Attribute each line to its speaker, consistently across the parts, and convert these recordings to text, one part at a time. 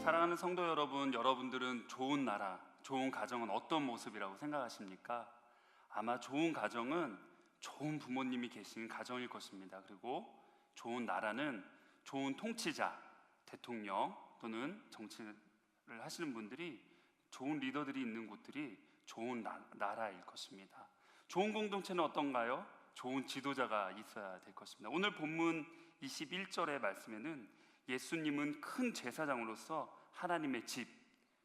Speaker 1: 사랑하는 성도 여러분, 여러분들은 좋은 나라, 좋은 가정은 어떤 모습이라고 생각하십니까? 아마 좋은 가정은 좋은 부모님이 계신 가정일 것입니다. 그리고 좋은 나라는 좋은 통치자, 대통령 또는 정치를 하시는 분들이, 좋은 리더들이 있는 곳들이 좋은 나라일 것입니다. 좋은 공동체는 어떤가요? 좋은 지도자가 있어야 될 것입니다. 오늘 본문 21절의 말씀에는 예수님은 큰 제사장으로서 하나님의 집,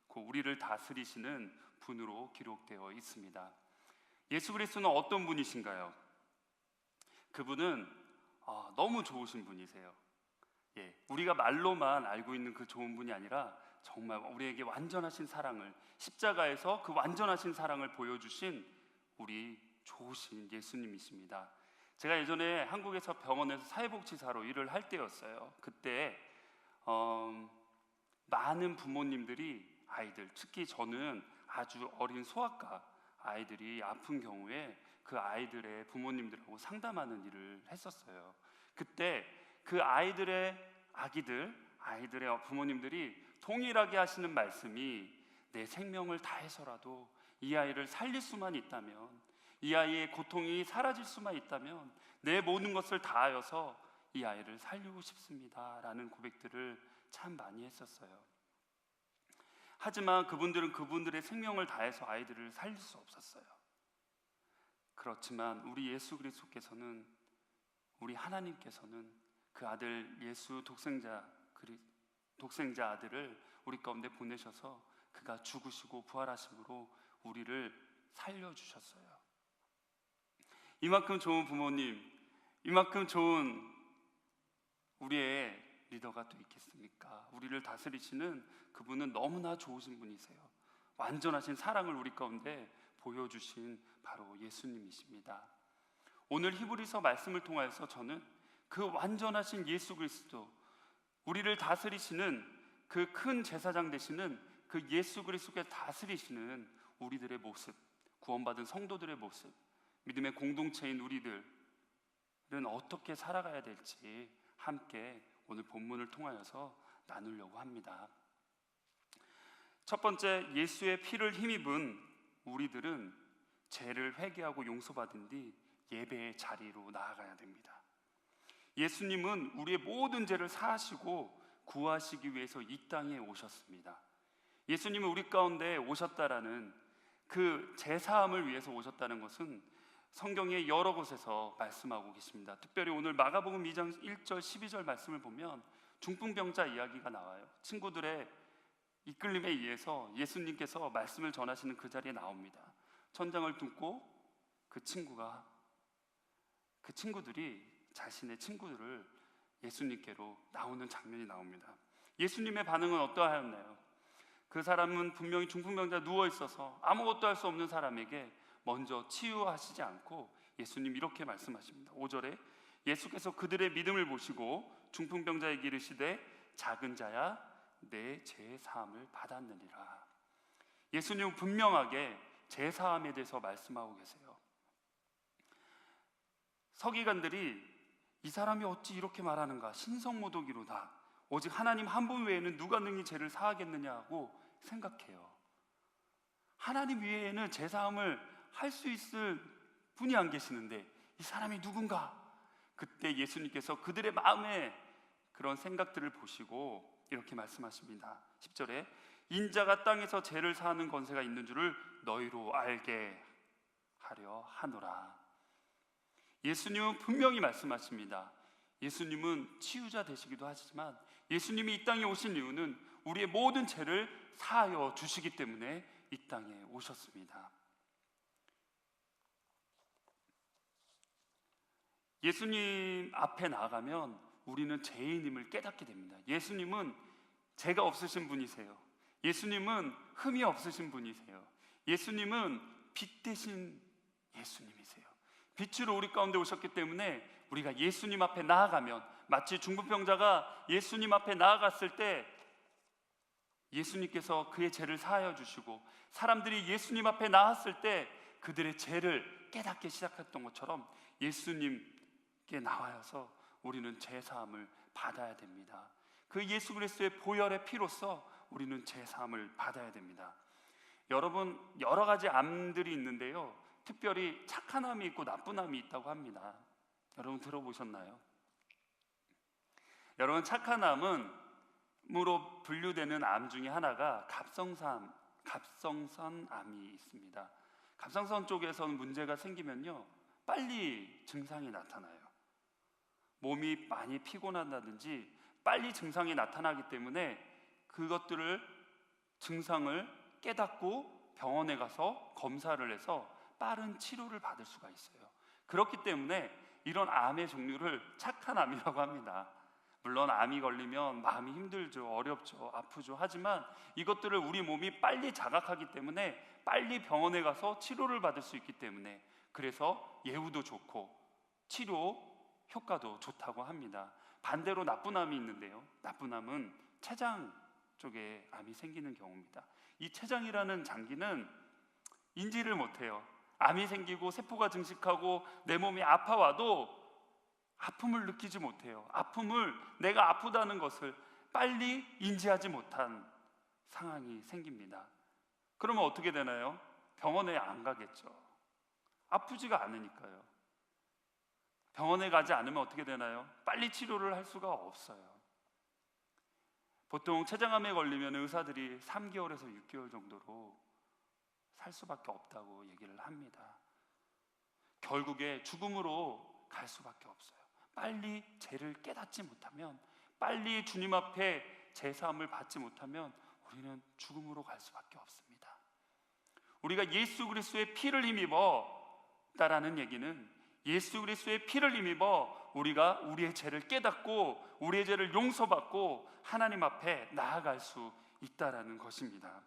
Speaker 1: 그 우리를 다스리시는 분으로 기록되어 있습니다. 예수 그리스도는 어떤 분이신가요? 그분은 너무 좋으신 분이세요. 우리가 말로만 알고 있는 그 좋은 분이 아니라 정말 우리에게 완전하신 사랑을, 십자가에서 그 완전하신 사랑을 보여주신 우리 좋으신 예수님이십니다. 제가 예전에 한국에서 병원에서 사회복지사로 일을 할 때였어요. 그때 많은 부모님들이 아이들, 특히 저는 아주 어린 소아과 아이들이 아픈 경우에 그 아이들의 부모님들하고 상담하는 일을 했었어요. 그때 그 아이들의 부모님들이 동일하게 하시는 말씀이, 내 생명을 다해서라도 이 아이를 살릴 수만 있다면, 이 아이의 고통이 사라질 수만 있다면 내 모든 것을 다하여서 이 아이를 살리고 싶습니다 라는 고백들을 참 많이 했었어요. 하지만 그분들은 그분들의 생명을 다해서 아이들을 살릴 수 없었어요. 그렇지만 우리 예수 그리스도께서는, 우리 하나님께서는 그 아들 예수 독생자 아들을 우리 가운데 보내셔서 그가 죽으시고 부활하심으로 우리를 살려주셨어요. 이만큼 좋은 부모님, 이만큼 좋은 우리의 리더가 또 있겠습니까? 우리를 다스리시는 그분은 너무나 좋으신 분이세요. 완전하신 사랑을 우리 가운데 보여주신 바로 예수님이십니다. 오늘 히브리서 말씀을 통하여서 저는 그 완전하신 예수 그리스도, 우리를 다스리시는 그 큰 제사장 되시는 그 예수 그리스도께 다스리시는 우리들의 모습, 구원받은 성도들의 모습, 믿음의 공동체인 우리들은 어떻게 살아가야 될지 함께 오늘 본문을 통하여서 나누려고 합니다. 첫 번째, 예수의 피를 힘입은 우리들은 죄를 회개하고 용서받은 뒤 예배의 자리로 나아가야 됩니다. 예수님은 우리의 모든 죄를 사하시고 구하시기 위해서 이 땅에 오셨습니다. 예수님은 우리 가운데 오셨다라는, 그 죄사함을 위해서 오셨다는 것은 성경의 여러 곳에서 말씀하고 계십니다. 특별히 오늘 마가복음 2장 1절 12절 말씀을 보면 중풍병자 이야기가 나와요. 친구들의 이끌림에 의해서 예수님께서 말씀을 전하시는 그 자리에 나옵니다. 천장을 뚫고 그 친구들이 자신의 친구들을 예수님께로 나오는 장면이 나옵니다. 예수님의 반응은 어떠하였나요? 그 사람은 분명히 중풍병자 누워 있어서 아무것도 할 수 없는 사람에게 먼저 치유하시지 않고 예수님 이렇게 말씀하십니다. 5절에 예수께서 그들의 믿음을 보시고 중풍병자에게 이르시되 작은 자야 내 죄 사함을 받았느니라. 예수님은 분명하게 죄 사함에 대해서 말씀하고 계세요. 서기관들이 이 사람이 어찌 이렇게 말하는가, 신성모독이로다, 오직 하나님 한 분 외에는 누가 능히 죄를 사하겠느냐고 생각해요. 하나님 외에는 죄 사함을 할 수 있을 분이 안 계시는데 이 사람이 누군가? 그때 예수님께서 그들의 마음에 그런 생각들을 보시고 이렇게 말씀하십니다. 10절에 인자가 땅에서 죄를 사하는 권세가 있는 줄을 너희로 알게 하려 하노라. 예수님은 분명히 말씀하십니다. 예수님은 치유자 되시기도 하시지만 예수님이 이 땅에 오신 이유는 우리의 모든 죄를 사하여 주시기 때문에 이 땅에 오셨습니다. 예수님 앞에 나아가면 우리는 죄인임을 깨닫게 됩니다. 예수님은 죄가 없으신 분이세요. 예수님은 흠이 없으신 분이세요. 예수님은 빛 대신 예수님이세요. 빛으로 우리 가운데 오셨기 때문에 우리가 예수님 앞에 나아가면, 마치 중풍병자가 예수님 앞에 나아갔을 때 예수님께서 그의 죄를 사하여 주시고, 사람들이 예수님 앞에 나왔을 때 그들의 죄를 깨닫기 시작했던 것처럼 예수님께 나와서 우리는 죄 사함을 받아야 됩니다. 그 예수 그리스도의 보혈의 피로써 우리는 죄사함을 받아야 됩니다. 여러분, 여러 가지 암들이 있는데요, 특별히 착한 암이 있고 나쁜 암이 있다고 합니다. 여러분 들어보셨나요? 여러분, 착한 암으로 분류되는 암 중에 하나가 갑성선암이 있습니다. 갑성선 쪽에서는 문제가 생기면요, 빨리 증상이 나타나요. 몸이 많이 피곤한다든지 빨리 증상이 나타나기 때문에 그것들을 증상을 깨닫고 병원에 가서 검사를 해서 빠른 치료를 받을 수가 있어요. 그렇기 때문에 이런 암의 종류를 착한 암이라고 합니다. 물론 암이 걸리면 마음이 힘들죠, 어렵죠, 아프죠. 하지만 이것들을 우리 몸이 빨리 자각하기 때문에 빨리 병원에 가서 치료를 받을 수 있기 때문에, 그래서 예후도 좋고 치료 효과도 좋다고 합니다. 반대로 나쁜 암이 있는데요, 나쁜 암은 췌장 쪽에 암이 생기는 경우입니다. 이 췌장이라는 장기는 인지를 못해요. 암이 생기고 세포가 증식하고 내 몸이 아파와도 아픔을 느끼지 못해요. 내가 아프다는 것을 빨리 인지하지 못한 상황이 생깁니다. 그러면 어떻게 되나요? 병원에 안 가겠죠. 아프지가 않으니까요. 병원에 가지 않으면 어떻게 되나요? 빨리 치료를 할 수가 없어요. 보통 췌장암에 걸리면 의사들이 3개월에서 6개월 정도로 살 수밖에 없다고 얘기를 합니다. 결국에 죽음으로 갈 수밖에 없어요. 빨리 죄를 깨닫지 못하면, 빨리 주님 앞에 제사함을 받지 못하면 우리는 죽음으로 갈 수밖에 없습니다. 우리가 예수 그리스도의 피를 힘입었다라는 얘기는, 예수 그리스도의 피를 힘입어 우리가 우리의 죄를 깨닫고 우리의 죄를 용서받고 하나님 앞에 나아갈 수 있다라는 것입니다.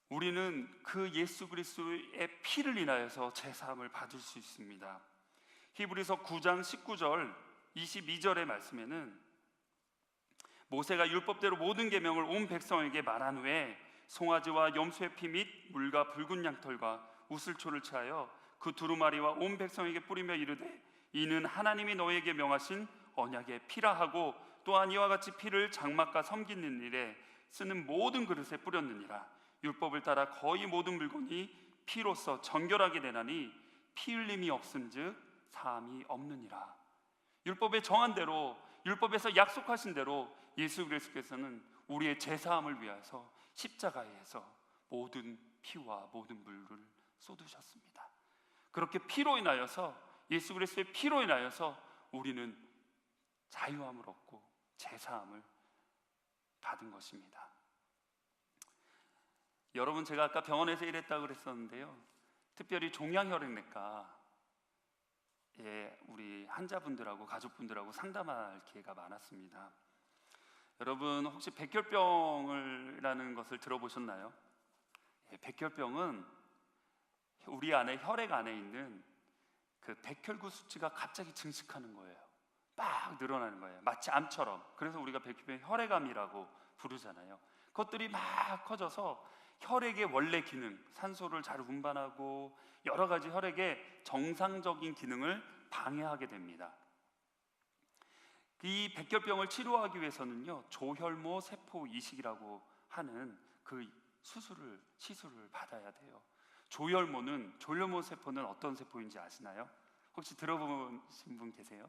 Speaker 1: 우리는 그 예수 그리스도의 피를 인하여서 제사함을 받을 수 있습니다. 히브리서 9장 19절 22절의 말씀에는 모세가 율법대로 모든 계명을 온 백성에게 말한 후에 송아지와 염소의 피 및 물과 붉은 양털과 우슬초를 취하여 그 두루마리와 온 백성에게 뿌리며 이르되 이는 하나님이 너에게 명하신 언약의 피라 하고, 또한 이와 같이 피를 장막과 섬기는 일에 쓰는 모든 그릇에 뿌렸느니라. 율법을 따라 거의 모든 물건이 피로써 정결하게 되나니 피 흘림이 없음즉 사함이 없느니라. 율법에 정한 대로, 율법에서 약속하신 대로 예수 그리스도께서는 우리의 제사함을 위하여서 십자가에서 모든 피와 모든 물을 쏟으셨습니다. 그렇게 피로 인하여서, 예수 그리스도의 피로 인하여서 우리는 자유함을 얻고 제사함을 받은 것입니다. 여러분, 제가 아까 병원에서 일했다고 그랬었는데요, 특별히 종양혈액내과 우리 환자분들하고 가족분들하고 상담할 기회가 많았습니다. 여러분, 혹시 백혈병이라는 것을 들어보셨나요? 백혈병은 우리 안에, 혈액 안에 있는 그 백혈구 수치가 갑자기 증식하는 거예요. 막 늘어나는 거예요. 마치 암처럼. 그래서 우리가 백혈병 혈액암이라고 부르잖아요. 그것들이 막 커져서 혈액의 원래 기능, 산소를 잘 운반하고 여러 가지 혈액의 정상적인 기능을 방해하게 됩니다. 이 백혈병을 치료하기 위해서는요, 조혈모 세포 이식이라고 하는 그 시술을 받아야 돼요. 조혈모 세포는 어떤 세포인지 아시나요? 혹시 들어보신 분 계세요?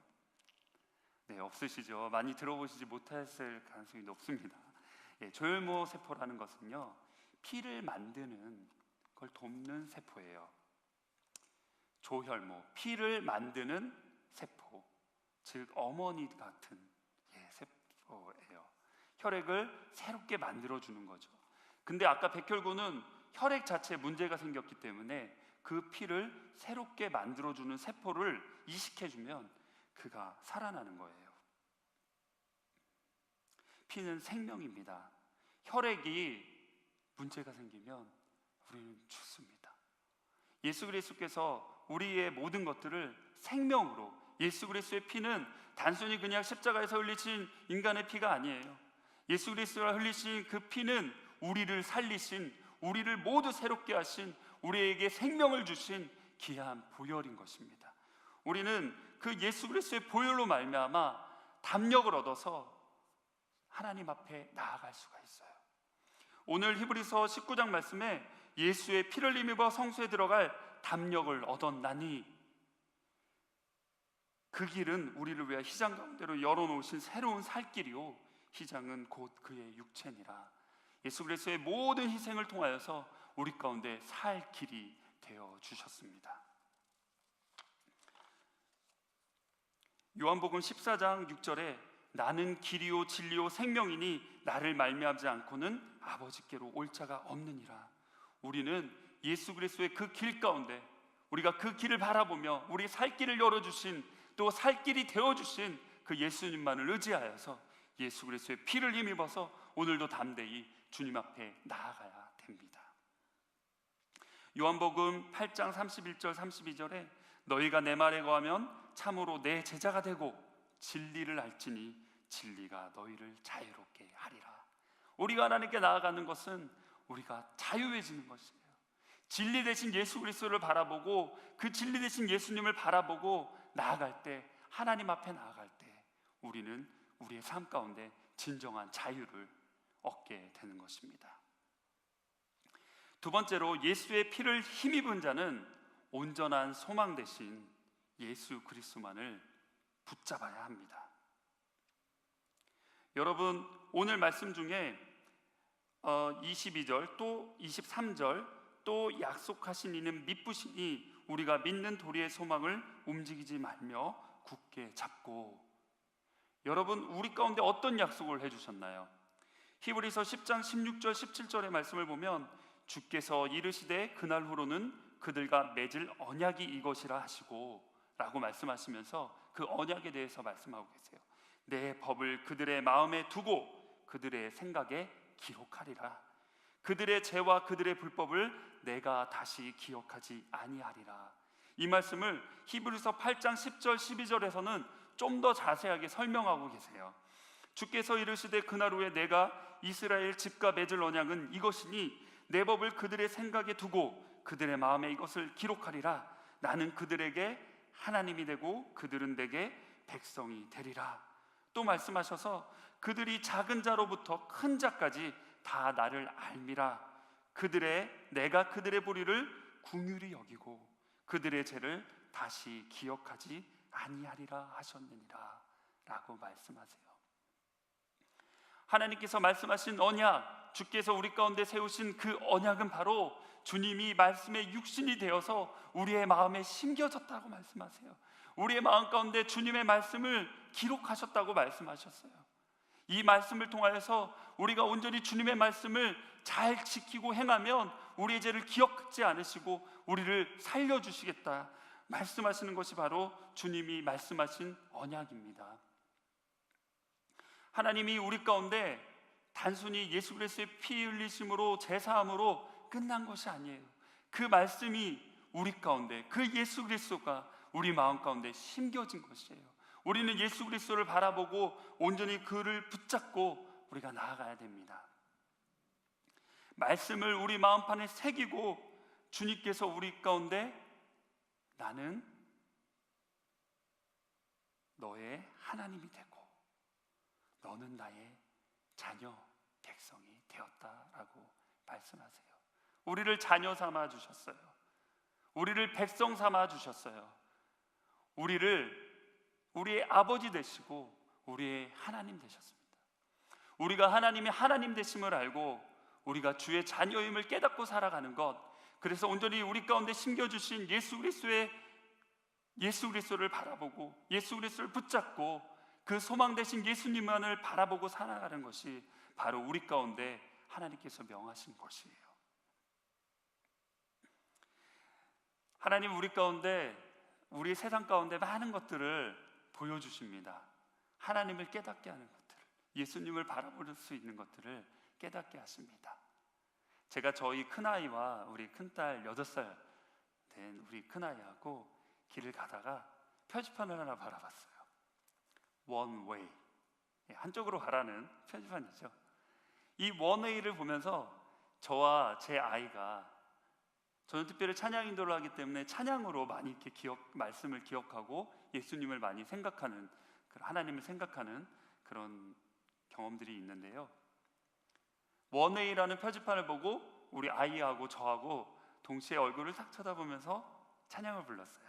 Speaker 1: 네, 없으시죠. 많이 들어보시지 못했을 가능성이 높습니다. 조혈모 세포라는 것은요, 피를 만드는 걸 돕는 세포예요. 조혈모, 피를 만드는 세포, 즉 어머니 같은 세포예요. 혈액을 새롭게 만들어주는 거죠. 근데 아까 백혈구는 혈액 자체에 문제가 생겼기 때문에 그 피를 새롭게 만들어주는 세포를 이식해주면 그가 살아나는 거예요. 피는 생명입니다. 혈액이 문제가 생기면 우리는 죽습니다. 예수 그리스도께서 우리의 모든 것들을 생명으로, 예수 그리스도의 피는 단순히 그냥 십자가에서 흘리신 인간의 피가 아니에요. 예수 그리스도가 흘리신 그 피는 우리를 살리신, 우리를 모두 새롭게 하신, 우리에게 생명을 주신 귀한 보혈인 것입니다. 우리는 그 예수 그리스도의 보혈로 말미암아 담력을 얻어서 하나님 앞에 나아갈 수가 있어요. 오늘 히브리서 19장 말씀에 예수의 피를 힘입어 성소에 들어갈 담력을 얻었나니 그 길은 우리를 위하여 희장 가운데로 열어놓으신 새로운 살 길이요 희장은 곧 그의 육체니라. 예수 그리스도의 모든 희생을 통하여서 우리 가운데 살 길이 되어 주셨습니다. 요한복음 14장 6절에 나는 길이요 진리요 생명이니 나를 말미암지 않고는 아버지께로 올 자가 없느니라. 우리는 예수 그리스도의 그 길 가운데 우리가 그 길을 바라보며 우리 살 길을 열어주신 또 살 길이 되어주신 그 예수님만을 의지하여서 예수 그리스도의 피를 힘입어서 오늘도 담대히 주님 앞에 나아가야 됩니다. 요한복음 8장 31절 32절에 너희가 내 말에 거하면 참으로 내 제자가 되고 진리를 알지니 진리가 너희를 자유롭게 하리라. 우리가 하나님께 나아가는 것은 우리가 자유해지는 것이에요. 진리 대신 예수 그리스도를 바라보고 그 진리 대신 예수님을 바라보고 나아갈 때, 하나님 앞에 나아갈 때 우리는 우리의 삶 가운데 진정한 자유를 얻게 되는 것입니다. 두 번째로 예수의 피를 힘입은 자는 온전한 소망 대신 예수 그리스도만을 붙잡아야 합니다. 여러분, 오늘 말씀 중에 22절 또 23절 또 약속하신 이는 믿으시니 우리가 믿는 도리의 소망을 움직이지 말며 굳게 잡고. 여러분, 우리 가운데 어떤 약속을 해주셨나요? 히브리서 10장 16절 17절의 말씀을 보면 주께서 이르시되 그날 후로는 그들과 맺을 언약이 이것이라 하시고 라고 말씀하시면서 그 언약에 대해서 말씀하고 계세요. 내 법을 그들의 마음에 두고 그들의 생각에 기록하리라. 그들의 죄와 그들의 불법을 내가 다시 기억하지 아니하리라. 이 말씀을 히브리서 8장 10절 12절에서는 좀 더 자세하게 설명하고 계세요. 주께서 이르시되 그날 후에 내가 이스라엘 집과 맺을 언약은 이것이니 내 법을 그들의 생각에 두고 그들의 마음에 이것을 기록하리라. 나는 그들에게 하나님이 되고 그들은 내게 백성이 되리라. 또 말씀하셔서 그들이 작은 자로부터 큰 자까지 다 나를 알미라. 내가 그들의 불의를 긍휼히 여기고 그들의 죄를 다시 기억하지 아니하리라 하셨느니라 라고 말씀하세요. 하나님께서 말씀하신 언약, 주께서 우리 가운데 세우신 그 언약은 바로 주님이 말씀의 육신이 되어서 우리의 마음에 심겨졌다고 말씀하세요. 우리의 마음 가운데 주님의 말씀을 기록하셨다고 말씀하셨어요. 이 말씀을 통하여서 우리가 온전히 주님의 말씀을 잘 지키고 행하면 우리의 죄를 기억하지 않으시고 우리를 살려주시겠다 말씀하시는 것이 바로 주님이 말씀하신 언약입니다. 하나님이 우리 가운데 단순히 예수 그리스도의 피 흘리심으로 제사함으로 끝난 것이 아니에요. 그 말씀이 우리 가운데, 그 예수 그리스도가 우리 마음 가운데 심겨진 것이에요. 우리는 예수 그리스도를 바라보고 온전히 그를 붙잡고 우리가 나아가야 됩니다. 말씀을 우리 마음판에 새기고 주님께서 우리 가운데 나는 너의 하나님이 되고 너는 나의 자녀 백성이 되었다라고 말씀하세요. 우리를 자녀 삼아 주셨어요. 우리를 백성 삼아 주셨어요. 우리의 아버지 되시고 우리의 하나님 되셨습니다. 우리가 하나님의 하나님 되심을 알고 우리가 주의 자녀임을 깨닫고 살아가는 것, 그래서 온전히 우리 가운데 심겨주신 예수 그리스도를 바라보고 예수 그리스도를 붙잡고 그 소망 되신 예수님만을 바라보고 살아가는 것이 바로 우리 가운데 하나님께서 명하신 것이에요. 하나님 우리 가운데, 우리 세상 가운데 많은 것들을 보여주십니다. 하나님을 깨닫게 하는 것들을, 예수님을 바라볼 수 있는 것들을 깨닫게 하십니다. 제가 저희 큰아이와 우리 큰딸 8살 된 우리 큰아이하고 길을 가다가 표지판을 하나 바라봤어요. One way, 한쪽으로 가라는 표지판이죠. 이 One way를 보면서 저와 제 아이가, 저는 특별히 찬양 인도를 하기 때문에 찬양으로 많이 이렇게 말씀을 기억하고 예수님을 많이 생각하는 하나님을 생각하는 그런 경험들이 있는데요. 원웨이라는 표지판을 보고 우리 아이하고 저하고 동시에 얼굴을 딱 쳐다보면서 찬양을 불렀어요.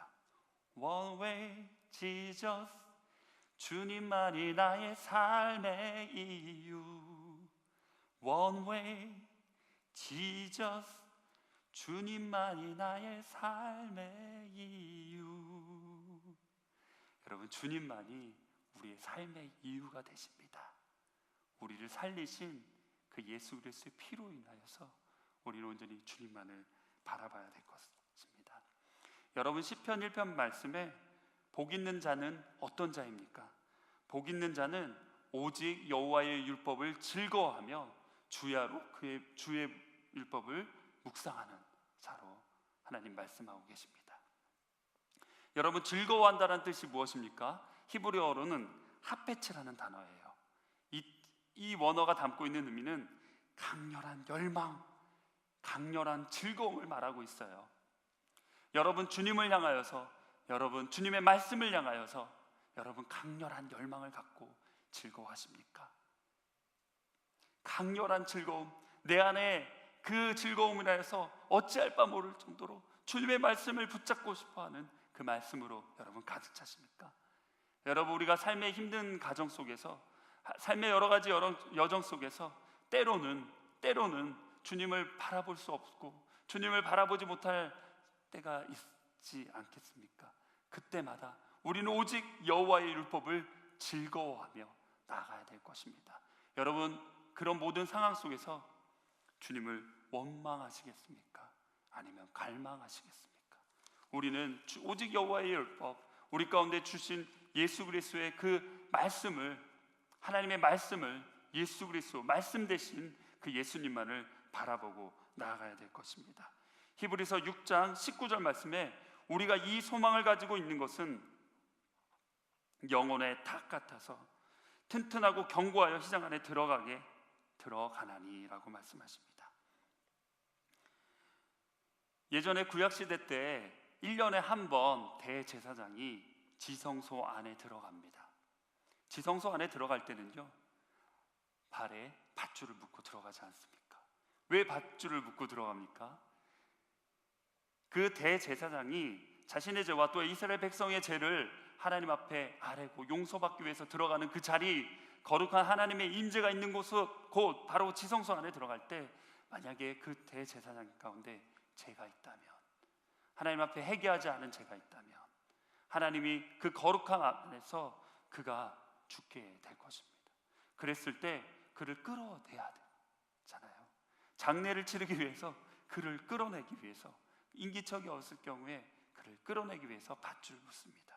Speaker 1: One way, Jesus, 주님만이 나의 삶의 이유. One way, Jesus, 주님만이 나의 삶의 이유. 여러분, 주님만이 우리의 삶의 이유가 되십니다. 우리를 살리신 그 예수 그리스도의 피로 인하여서 우리는 온전히 주님만을 바라봐야 될 것입니다. 여러분, 시편 1편 말씀에 복 있는 자는 어떤 자입니까? 복 있는 자는 오직 여호와의 율법을 즐거워하며 주야로 그의 주의 율법을 묵상하는 자로 하나님 말씀하고 계십니다. 여러분, 즐거워한다는 뜻이 무엇입니까? 히브리어로는 하페츠라는 단어예요. 이 원어가 담고 있는 의미는 강렬한 열망, 강렬한 즐거움을 말하고 있어요. 여러분, 주님을 향하여서, 여러분 주님의 말씀을 향하여서 여러분 강렬한 열망을 갖고 즐거워하십니까? 강렬한 즐거움, 내 안에 그 즐거움을 하여서 어찌할 바 모를 정도로 주님의 말씀을 붙잡고 싶어하는 그 말씀으로 여러분 가득 차십니까? 여러분, 우리가 삶의 힘든 가정 속에서, 삶의 여러 가지 여정 속에서 때로는 주님을 바라볼 수 없고 주님을 바라보지 못할 때가 있지 않겠습니까? 그때마다 우리는 오직 여호와의 율법을 즐거워하며 나아가야 될 것입니다. 여러분, 그런 모든 상황 속에서 주님을 원망하시겠습니까? 아니면 갈망하시겠습니까? 우리는 오직 여호와의 율법, 우리 가운데 주신 예수 그리스도의 그 말씀을, 하나님의 말씀을, 예수 그리스도 말씀 대신 그 예수님만을 바라보고 나아가야 될 것입니다. 히브리서 6장 19절 말씀에 우리가 이 소망을 가지고 있는 것은 영혼의 닭 같아서 튼튼하고 견고하여 시장 안에 들어가나니라고 말씀하십니다. 예전에 구약시대 때 1년에 한 번 대제사장이 지성소 안에 들어갑니다. 지성소 안에 들어갈 때는요, 발에 밧줄을 묶고 들어가지 않습니까? 왜 밧줄을 묶고 들어갑니까? 그 대제사장이 자신의 죄와 또 이스라엘 백성의 죄를 하나님 앞에 아뢰고 용서받기 위해서 들어가는 그 자리, 거룩한 하나님의 임재가 있는 곳은 곧 바로 지성소 안에 들어갈 때, 만약에 그 대제사장 가운데 죄가 있다면, 하나님 앞에 회개하지 않은 죄가 있다면 하나님이 그 거룩함 안에서 그가 죽게 될 것입니다. 그랬을 때 그를 끌어내야 되잖아요. 장례를 치르기 위해서, 그를 끌어내기 위해서, 인기척이 없을 경우에 그를 끌어내기 위해서 밧줄을 묶습니다.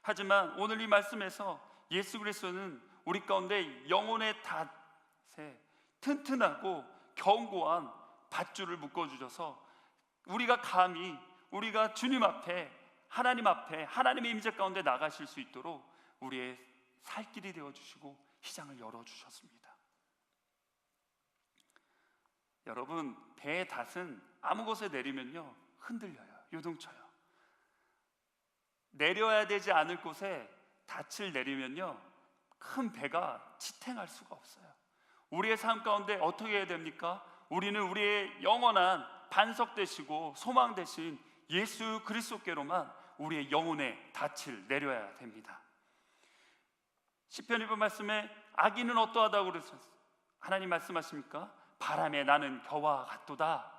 Speaker 1: 하지만 오늘 이 말씀에서 예수 그리스도는 우리 가운데 영혼의 닷에 튼튼하고 견고한 밧줄을 묶어주셔서 우리가 감히, 우리가 주님 앞에, 하나님 앞에, 하나님의 임재 가운데 나가실 수 있도록 우리의 살 길이 되어주시고 시장을 열어주셨습니다. 여러분, 배의 닷은 아무 곳에 내리면요 흔들려요, 요동쳐요. 내려야 되지 않을 곳에 닻을 내리면요 큰 배가 지탱할 수가 없어요. 우리의 삶 가운데 어떻게 해야 됩니까? 우리는 우리의 영원한 반석 되시고 소망 되신 예수 그리스도께로만 우리의 영혼의 닻을 내려야 됩니다. 시편 1편 말씀에 악인은 어떠하다고 그러셨어요? 하나님 말씀하십니까? 바람에 나는 겨와 같도다.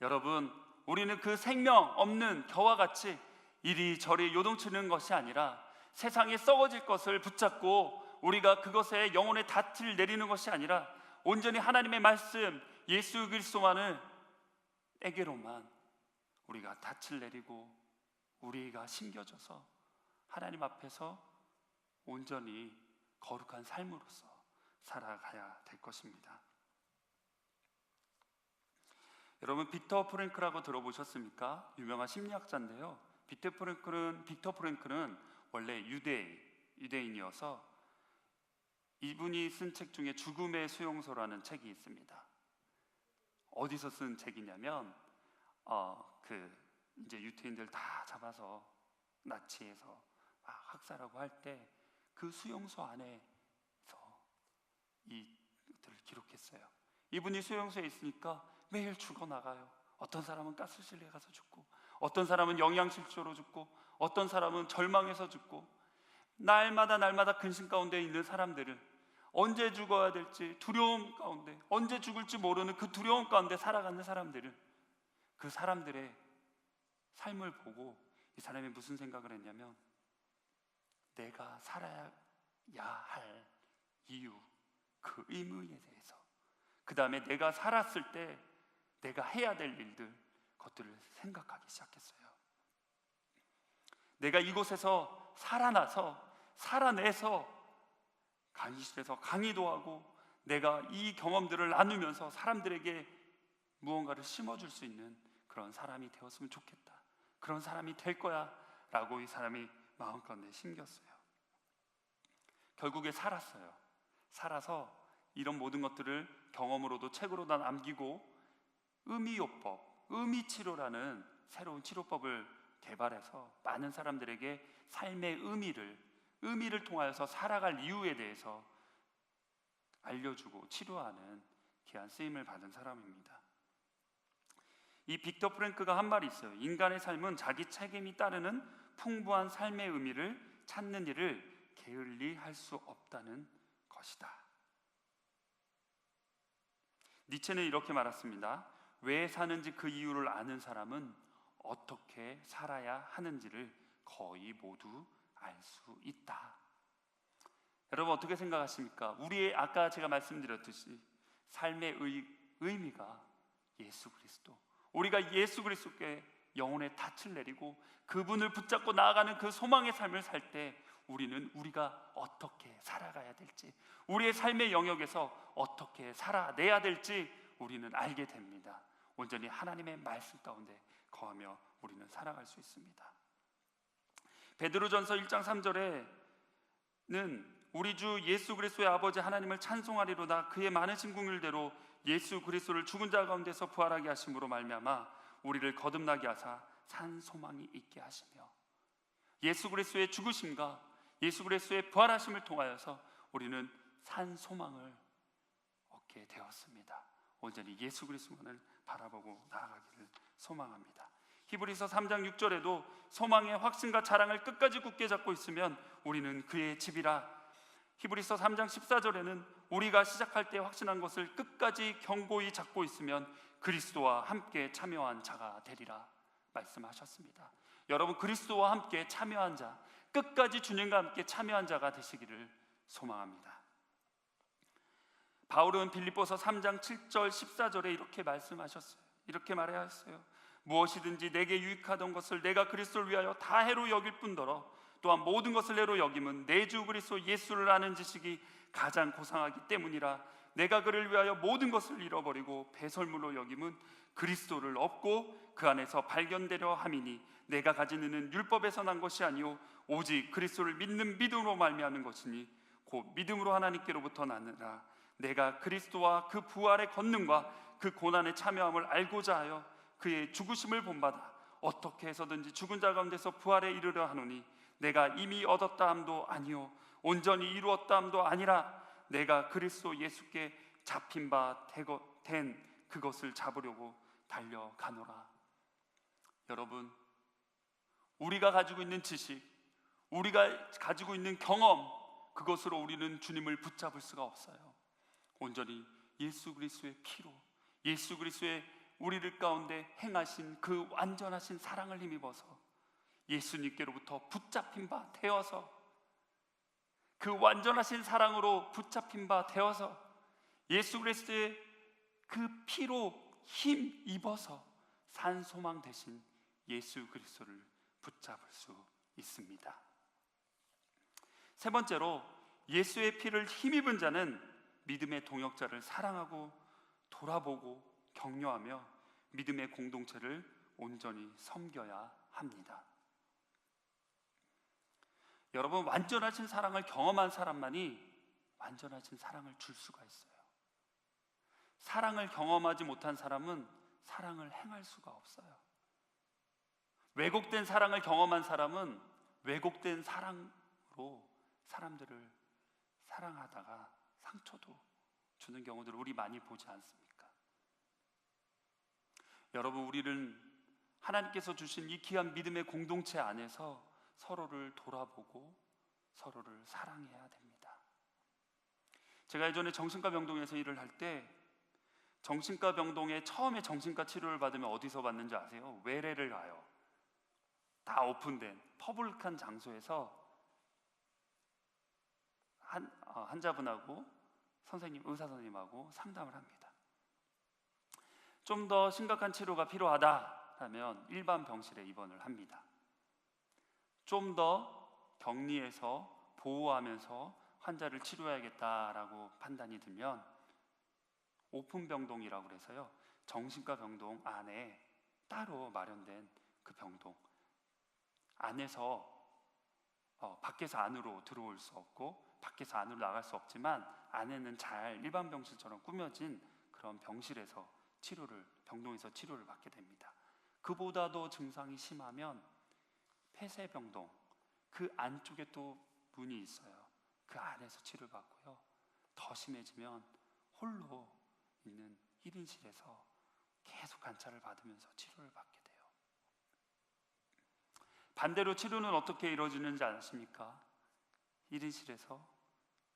Speaker 1: 여러분, 우리는 그 생명 없는 겨와 같이 이리저리 요동치는 것이 아니라 세상에 썩어질 것을 붙잡고 우리가 그것에 영혼의 닻을 내리는 것이 아니라 온전히 하나님의 말씀, 예수 그리스도만을 에게로만 우리가 닻을 내리고 우리가 심겨져서 하나님 앞에서 온전히 거룩한 삶으로서 살아가야 될 것입니다. 여러분, 빅터 프랭클라고 들어보셨습니까? 유명한 심리학자인데요. 빅터 프랭클은 원래 유대인이어서 이분이 쓴 책 중에 죽음의 수용소라는 책이 있습니다. 어디서 쓴 책이냐면 이제 유태인들 다 잡아서 나치해서 학살하고 할 때 그 수용소 안에서 이들을 기록했어요. 이분이 수용소에 있으니까 매일 죽어나가요. 어떤 사람은 가스실에 가서 죽고, 어떤 사람은 영양실조로 죽고, 어떤 사람은 절망해서 죽고, 날마다 근심 가운데 있는 사람들을 언제 죽어야 될지 두려움 가운데, 언제 죽을지 모르는 그 두려움 가운데 살아가는 사람들을, 그 사람들의 삶을 보고 이 사람이 무슨 생각을 했냐면, 내가 살아야 할 이유, 그 의무에 대해서, 그 다음에 내가 살았을 때 내가 해야 될 일들, 것들을 생각하기 시작했어요. 내가 이곳에서 살아내서 강의실에서 강의도 하고, 내가 이 경험들을 나누면서 사람들에게 무언가를 심어줄 수 있는 그런 사람이 되었으면 좋겠다, 그런 사람이 될 거야 라고 이 사람이 마음가운데 심겼어요. 결국에 살아서 이런 모든 것들을 경험으로도 책으로도 남기고, 의미요법, 의미치료라는 새로운 치료법을 개발해서 많은 사람들에게 삶의 의미를 통하여서 살아갈 이유에 대해서 알려주고 치료하는 귀한 쓰임을 받은 사람입니다. 이 빅터 프랭크가 한 말이 있어요. 인간의 삶은 자기 책임이 따르는 풍부한 삶의 의미를 찾는 일을 게을리 할 수 없다는 것이다. 니체는 이렇게 말했습니다. 왜 사는지 그 이유를 아는 사람은 어떻게 살아야 하는지를 거의 모두 알 수 있다. 여러분 어떻게 생각하십니까? 우리의 아까 제가 말씀드렸듯이 삶의 의미가 예수 그리스도, 우리가 예수 그리스도께 영혼의 닻을 내리고 그분을 붙잡고 나아가는 그 소망의 삶을 살 때 우리가 어떻게 살아가야 될지, 우리의 삶의 영역에서 어떻게 살아내야 될지 우리는 알게 됩니다. 온전히 하나님의 말씀 가운데 거하며 우리는 살아갈 수 있습니다. 베드로전서 1장 3절에는 우리 주 예수 그리스도의 아버지 하나님을 찬송하리로다. 그의 많으신 긍휼대로 예수 그리스도를 죽은 자 가운데서 부활하게 하심으로 말미암아 우리를 거듭나게 하사 산 소망이 있게 하시며, 예수 그리스도의 죽으심과 예수 그리스도의 부활하심을 통하여서 우리는 산 소망을 얻게 되었습니다. 온전히 예수 그리스도만을 바라보고 나아가기를 소망합니다. 히브리서 3장 6절에도 소망의 확신과 자랑을 끝까지 굳게 잡고 있으면 우리는 그의 집이라. 히브리서 3장 14절에는 우리가 시작할 때 확신한 것을 끝까지 견고히 잡고 있으면 그리스도와 함께 참여한 자가 되리라 말씀하셨습니다. 여러분, 그리스도와 함께 참여한 자, 끝까지 주님과 함께 참여한 자가 되시기를 소망합니다. 바울은 빌립보서 3장 7절 14절에 이렇게 말씀하셨어요. 이렇게 말하였어요. 무엇이든지 내게 유익하던 것을 내가 그리스도를 위하여 다 해로 여길 뿐더러 또한 모든 것을 해로 여김은 내 주 그리스도 예수를 아는 지식이 가장 고상하기 때문이라. 내가 그를 위하여 모든 것을 잃어버리고 배설물로 여김은 그리스도를 얻고 그 안에서 발견되려 함이니 내가 가진 의는 율법에서 난 것이 아니요 오직 그리스도를 믿는 믿음으로 말미암는 것이니 곧 믿음으로 하나님께로부터 나느라. 내가 그리스도와 그 부활의 권능과 그 고난의 참여함을 알고자 하여 그의 죽으심을 본받아 어떻게 해서든지 죽은 자 가운데서 부활에 이르려 하노니 내가 이미 얻었다 함도 아니요 온전히 이루었다 함도 아니라 내가 그리스도 예수께 잡힌 바 된 그것을 잡으려고 달려가노라. 여러분, 우리가 가지고 있는 지식, 우리가 가지고 있는 경험, 그것으로 우리는 주님을 붙잡을 수가 없어요. 온전히 예수 그리스도의 피로, 예수 그리스도의 우리를 가운데 행하신 그 완전하신 사랑을 힘입어서 예수님께로부터 붙잡힌 바 되어서, 그 완전하신 사랑으로 붙잡힌 바 되어서 예수 그리스도의 그 피로 힘입어서 산 소망 대신 예수 그리스도를 붙잡을 수 있습니다. 세 번째로, 예수의 피를 힘입은 자는 믿음의 동역자를 사랑하고 돌아보고 격려하며 믿음의 공동체를 온전히 섬겨야 합니다. 여러분, 완전하신 사랑을 경험한 사람만이 완전하신 사랑을 줄 수가 있어요. 사랑을 경험하지 못한 사람은 사랑을 행할 수가 없어요. 왜곡된 사랑을 경험한 사람은 왜곡된 사랑으로 사람들을 사랑하다가 상처도 주는 경우들을 우리 많이 보지 않습니까? 여러분, 우리는 하나님께서 주신 이 귀한 믿음의 공동체 안에서 서로를 돌아보고 서로를 사랑해야 됩니다. 제가 예전에 정신과 병동에서 일을 할 때 정신과 병동에 처음에 정신과 치료를 받으면 어디서 받는지 아세요? 외래를 가요. 다 오픈된 퍼블릭한 장소에서 환자분하고 의사 선생님하고 상담을 합니다. 좀 더 심각한 치료가 필요하다라면 일반 병실에 입원을 합니다. 좀 더 격리해서 보호하면서 환자를 치료해야겠다라고 판단이 들면 오픈 병동이라고 해서요, 정신과 병동 안에 따로 마련된 그 병동 안에서 밖에서 안으로 들어올 수 없고 밖에서 안으로 나갈 수 없지만 안에는 잘 일반 병실처럼 꾸며진 그런 병실에서 병동에서 치료를 받게 됩니다. 그보다도 증상이 심하면 폐쇄병동, 그 안쪽에 또 문이 있어요. 그 안에서 치료를 받고요. 더 심해지면 홀로 있는 1인실에서 계속 관찰을 받으면서 치료를 받게 돼요. 반대로 치료는 어떻게 이루어지는지 아십니까? 1인실에서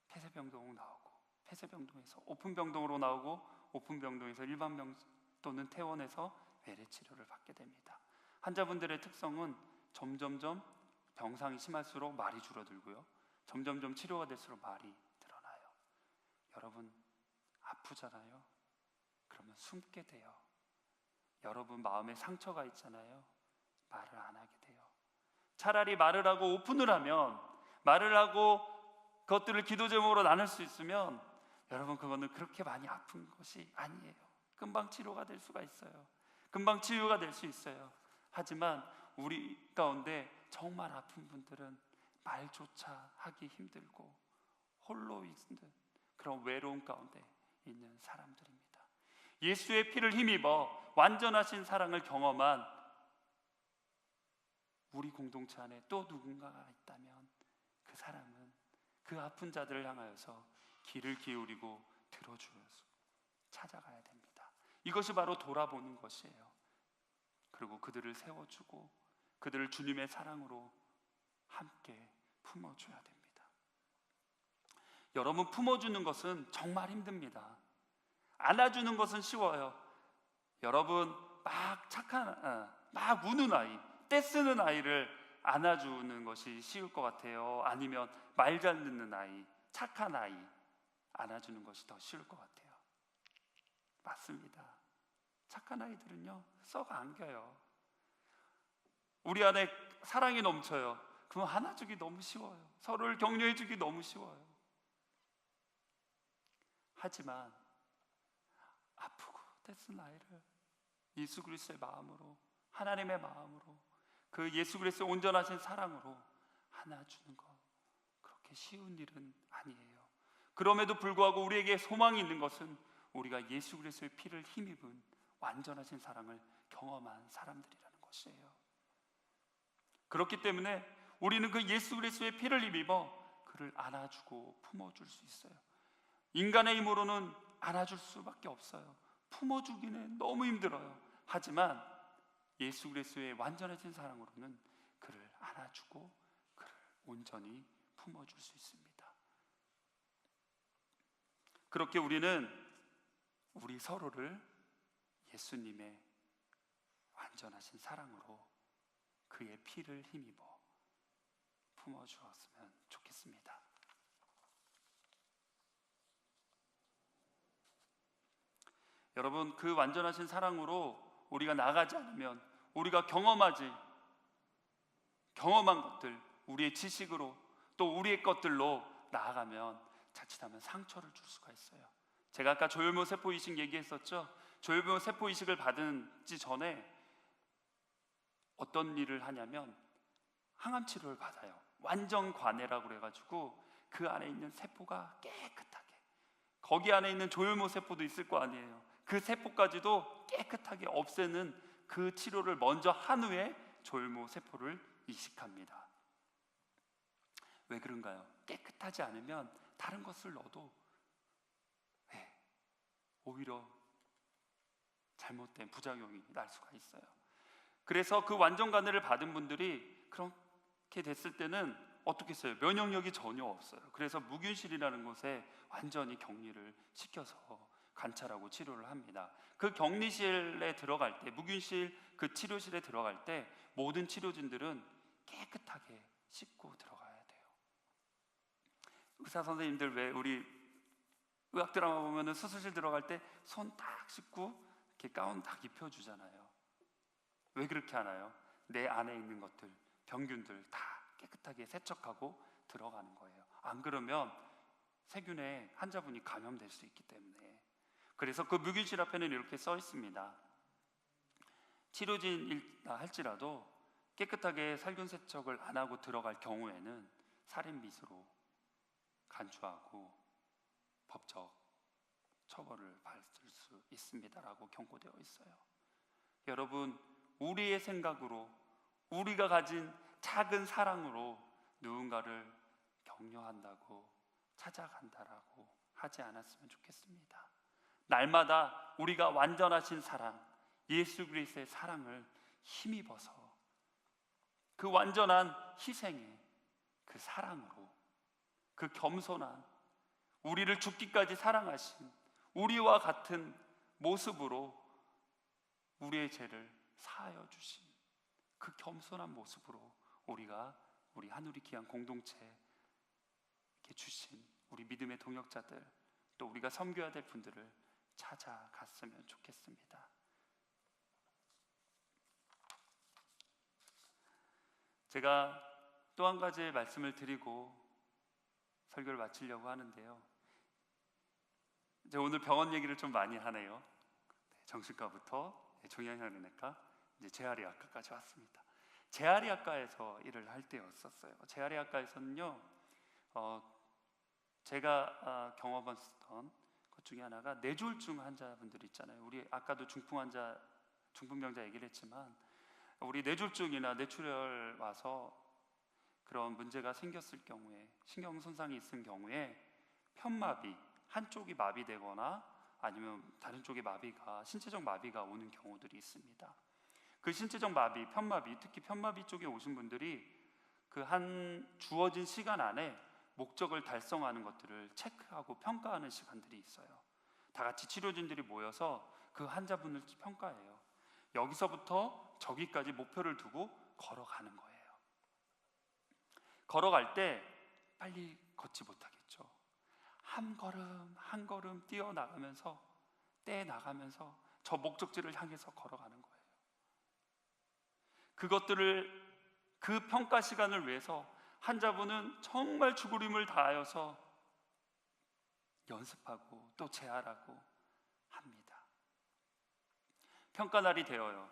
Speaker 1: 폐쇄병동으로 나오고, 폐쇄병동에서 오픈병동으로 나오고, 오픈병동에서 일반병 또는 퇴원해서 외래 치료를 받게 됩니다. 환자분들의 특성은 점점점 병상이 심할수록 말이 줄어들고요, 점점점 치료가 될수록 말이 늘어나요. 여러분, 아프잖아요. 그러면 숨게 돼요. 여러분 마음에 상처가 있잖아요. 말을 안 하게 돼요. 차라리 말을 하고 오픈을 하면, 말을 하고 그것들을 기도 제목으로 나눌 수 있으면 여러분, 그거는 그렇게 많이 아픈 것이 아니에요. 금방 치료가 될 수가 있어요. 금방 치유가 될 수 있어요. 하지만 우리 가운데 정말 아픈 분들은 말조차 하기 힘들고 홀로 있는 그런 외로움 가운데 있는 사람들입니다. 예수의 피를 힘입어 완전하신 사랑을 경험한 우리 공동체 안에 또 누군가가 있다면 그 사람은 그 아픈 자들을 향하여서 귀를 기울이고 들어주면서 찾아가야 됩니다. 이것이 바로 돌아보는 것이에요. 그리고 그들을 세워주고 그들을 주님의 사랑으로 함께 품어줘야 됩니다. 여러분, 품어주는 것은 정말 힘듭니다. 안아주는 것은 쉬워요. 여러분, 막 우는 아이, 떼쓰는 아이를 안아주는 것이 쉬울 것 같아요? 아니면 말 잘 듣는 아이, 착한 아이 안아주는 것이 더 쉬울 것 같아요? 맞습니다. 착한 아이들은요, 썩 안겨요. 우리 안에 사랑이 넘쳐요. 그럼 안아주기 너무 쉬워요. 서로를 격려해주기 너무 쉬워요. 하지만 아프고 떼쓴 아이를 예수 그리스도의 마음으로, 하나님의 마음으로, 그 예수 그리스도의 온전하신 사랑으로 안아주는 것, 그렇게 쉬운 일은 아니에요. 그럼에도 불구하고 우리에게 소망이 있는 것은 우리가 예수 그리스도의 피를 힘입은 완전하신 사랑을 경험한 사람들이라는 것이에요. 그렇기 때문에 우리는 그 예수 그리스도의 피를 힘입어 그를 안아주고 품어줄 수 있어요. 인간의 힘으로는 안아줄 수밖에 없어요. 품어주기는 너무 힘들어요. 하지만 예수 그리스도의 완전해진 사랑으로는 그를 안아주고 그를 온전히 품어줄 수 있습니다. 그렇게 우리는 우리 서로를 예수님의 완전하신 사랑으로 그의 피를 힘입어 품어주었으면 좋겠습니다. 여러분, 그 완전하신 사랑으로 우리가 나가지 않으면, 우리가 경험한 것들, 우리의 지식으로 또 우리의 것들로 나아가면 자칫하면 상처를 줄 수가 있어요. 제가 아까 조혈모 세포이식 얘기했었죠. 조혈모 세포이식을 받지 전에 어떤 일을 하냐면 항암 치료를 받아요. 완전 관해라고 그래가지고 그 안에 있는 세포가 깨끗하게, 거기 안에 있는 조혈모 세포도 있을 거 아니에요. 그 세포까지도 깨끗하게 없애는 그 치료를 먼저 한 후에 조혈모 세포를 이식합니다. 왜 그런가요? 깨끗하지 않으면 다른 것을 넣어도 오히려 잘못된 부작용이 날 수가 있어요. 그래서 그 완전 간회를 받은 분들이 그렇게 됐을 때는 어떻게 했어요? 면역력이 전혀 없어요. 그래서 무균실이라는 곳에 완전히 격리를 시켜서 관찰하고 치료를 합니다. 그 격리실에 들어갈 때, 무균실 그 치료실에 들어갈 때 모든 치료진들은 깨끗하게 씻고 들어가야 돼요. 의사 선생님들 왜 우리 의학 드라마 보면은 수술실 들어갈 때 손 딱 씻고 이렇게 가운 딱 입혀주잖아요. 왜 그렇게 하나요? 내 안에 있는 것들, 병균들 다 깨끗하게 세척하고 들어가는 거예요. 안 그러면 세균에 환자분이 감염될 수 있기 때문에. 그래서 그 무균실 앞에는 이렇게 써 있습니다. 치료진이라 할지라도 깨끗하게 살균 세척을 안 하고 들어갈 경우에는 살인미수로 간주하고 법적 처벌을 받을 수 있습니다라고 경고되어 있어요. 여러분, 우리의 생각으로, 우리가 가진 작은 사랑으로 누군가를 격려한다고, 찾아간다라고 하지 않았으면 좋겠습니다. 날마다 우리가 완전하신 사랑, 예수 그리스도의 사랑을 힘입어서 그 완전한 희생에 그 사랑으로, 그 겸손한, 우리를 죽기까지 사랑하신 우리와 같은 모습으로 우리의 죄를 사하여 주신 그 겸손한 모습으로 우리가 우리 하늘이 귀한 공동체에 주신 우리 믿음의 동역자들, 또 우리가 섬겨야 될 분들을 찾아갔으면 좋겠습니다. 제가 또 한 가지 말씀을 드리고 설교를 마치려고 하는데요. 이제 오늘 병원 얘기를 좀 많이 하네요. 정신과부터 종양현외과, 이제 재활의학과까지 왔습니다. 재활의학과에서 일을 할 때였었어요. 재활의학과에서는요, 제가 경험했던 것 중에 하나가 뇌졸중 환자분들 있잖아요. 우리 아까도 중풍병자 얘기를 했지만, 우리 뇌졸중이나 뇌출혈 와서 그런 문제가 생겼을 경우에, 신경 손상이 있은 경우에 편마비, 한쪽이 마비되거나 아니면 다른 쪽의 마비가, 신체적 마비가 오는 경우들이 있습니다. 그 신체적 마비, 편마비, 특히 편마비 쪽에 오신 분들이 그 한 주어진 시간 안에 목적을 달성하는 것들을 체크하고 평가하는 시간들이 있어요. 다 같이 치료진들이 모여서 그 환자분을 평가해요. 여기서부터 저기까지 목표를 두고 걸어가는 거예요. 걸어갈 때 빨리 걷지 못하겠죠. 한 걸음 한 걸음 뛰어나가면서, 떼나가면서 저 목적지를 향해서 걸어가는 거예요. 그것들을, 그 평가 시간을 위해서 환자분은 정말 죽으림을 다하여서 연습하고 또 재활하고 합니다. 평가날이 되어요.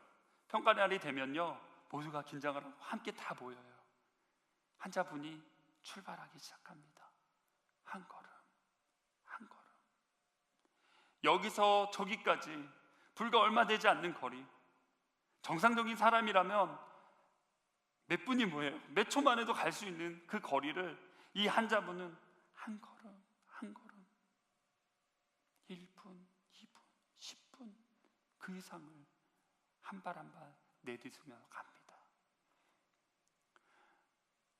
Speaker 1: 평가날이 되면요, 모두가 긴장을 하고 함께 다 모여요. 환자분이 출발하기 시작합니다. 한 걸음 한 걸음, 여기서 저기까지 불과 얼마 되지 않는 거리, 정상적인 사람이라면 몇 분이 뭐예요? 몇 초만 해도 갈 수 있는 그 거리를 이 환자분은 한 걸음 한 걸음, 1분, 2분, 10분 그 이상을 한 발 한 발 내딛으며 갑니다.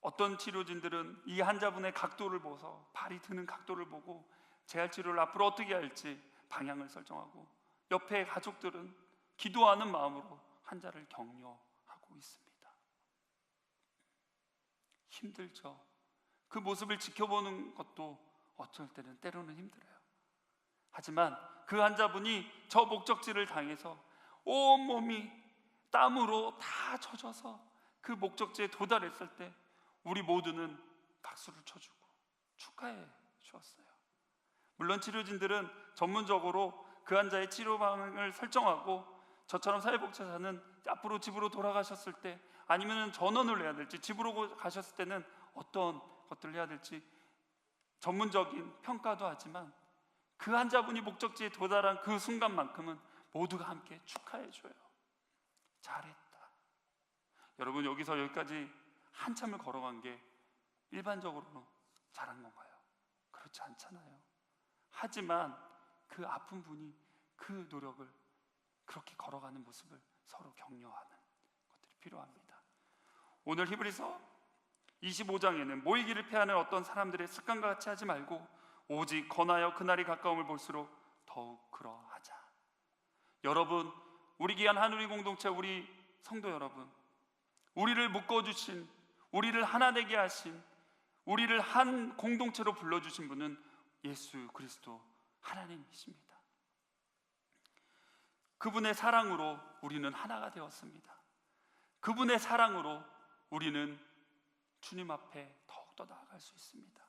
Speaker 1: 어떤 치료진들은 이 환자분의 각도를 보서, 발이 드는 각도를 보고 재활치료를 앞으로 어떻게 할지 방향을 설정하고, 옆에 가족들은 기도하는 마음으로 환자를 격려하고 있습니다. 힘들죠. 그 모습을 지켜보는 것도 어쩔 때는 때로는 힘들어요. 하지만 그 환자분이 저 목적지를 향해서 온몸이 땀으로 다 젖어서 그 목적지에 도달했을 때 우리 모두는 박수를 쳐주고 축하해 주었어요. 물론 치료진들은 전문적으로 그 환자의 치료 방향을 설정하고, 저처럼 사회복지사는 앞으로 집으로 돌아가셨을 때 아니면 전원을 해야 될지, 집으로 가셨을 때는 어떤 것들을 해야 될지 전문적인 평가도 하지만, 그 환자분이 목적지에 도달한 그 순간만큼은 모두가 함께 축하해 줘요. 잘했다. 여러분, 여기서 여기까지 한참을 걸어간 게 일반적으로 잘한 건가요? 그렇지 않잖아요. 하지만 그 아픈 분이 그 노력을 그렇게 걸어가는 모습을 서로 격려하는 것들이 필요합니다. 오늘 히브리서 25장에는 모이기를 피하는 어떤 사람들의 습관과 같이 하지 말고 오직 권하여 그날이 가까움을 볼수록 더욱 그러하자. 여러분, 우리 귀한 하누리 공동체, 우리 성도 여러분, 우리를 묶어주신, 우리를 하나 되게 하신, 우리를 한 공동체로 불러주신 분은 예수 그리스도 하나님이십니다. 그분의 사랑으로 우리는 하나가 되었습니다. 그분의 사랑으로 우리는 주님 앞에 더욱더 나아갈 수 있습니다.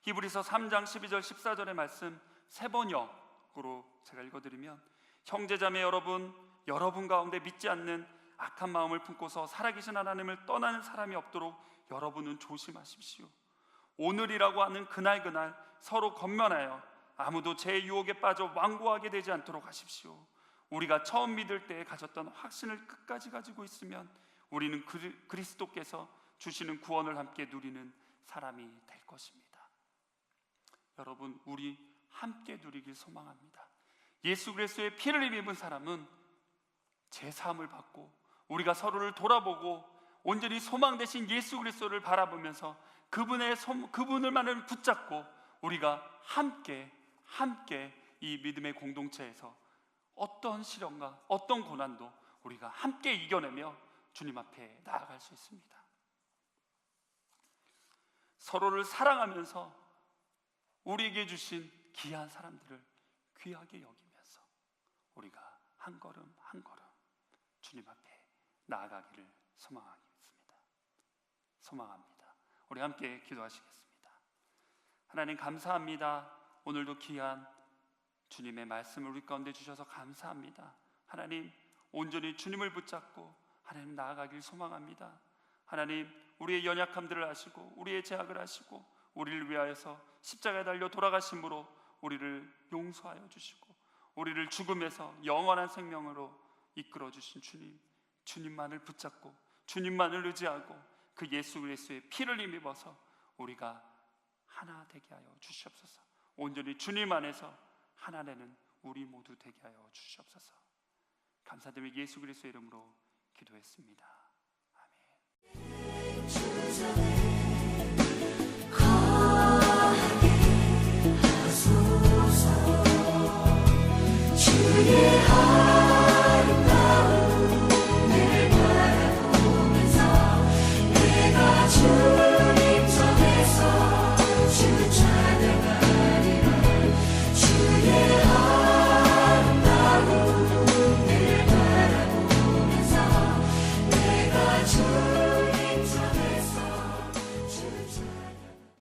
Speaker 1: 히브리서 3장 12절 14절의 말씀 세 번역으로 제가 읽어드리면, 형제자매 여러분, 여러분 가운데 믿지 않는 악한 마음을 품고서 살아계신 하나님을 떠나는 사람이 없도록 여러분은 조심하십시오. 오늘이라고 하는 그날 서로 권면하여 아무도 제 유혹에 빠져 완고하게 되지 않도록 하십시오. 우리가 처음 믿을 때에 가졌던 확신을 끝까지 가지고 있으면 우리는 그리스도께서 주시는 구원을 함께 누리는 사람이 될 것입니다. 여러분, 우리 함께 누리길 소망합니다. 예수 그리스도의 피를 입은 사람은 제사함을 받고 우리가 서로를 돌아보고 온전히 소망 되신 예수 그리스도를 바라보면서 그분을만을 붙잡고 우리가 함께 이 믿음의 공동체에서 어떤 시련과 어떤 고난도 우리가 함께 이겨내며 주님 앞에 나아갈 수 있습니다. 서로를 사랑하면서 우리에게 주신 귀한 사람들을 귀하게 여기면서 우리가 한 걸음 한 걸음 주님 앞에 나아가기를 소망합니다. 우리 함께 기도하시겠습니다. 하나님, 감사합니다. 오늘도 귀한 주님의 말씀을 우리 가운데 주셔서 감사합니다. 하나님, 온전히 주님을 붙잡고 하나님 나아가길 소망합니다. 하나님, 우리의 연약함들을 아시고 우리의 죄악을 아시고 우리를 위하여서 십자가에 달려 돌아가심으로 우리를 용서하여 주시고 우리를 죽음에서 영원한 생명으로 이끌어 주신 주님, 주님만을 붙잡고 주님만을 의지하고 그 예수 그리스도의 피를 힘입어서 우리가 하나 되게 하여 주시옵소서. 온전히 주님 안에서 하나 되는 우리 모두 되게 하여 주시옵소서. 감사드리며 예수 그리스도의 이름으로 기도했습니다. 아멘.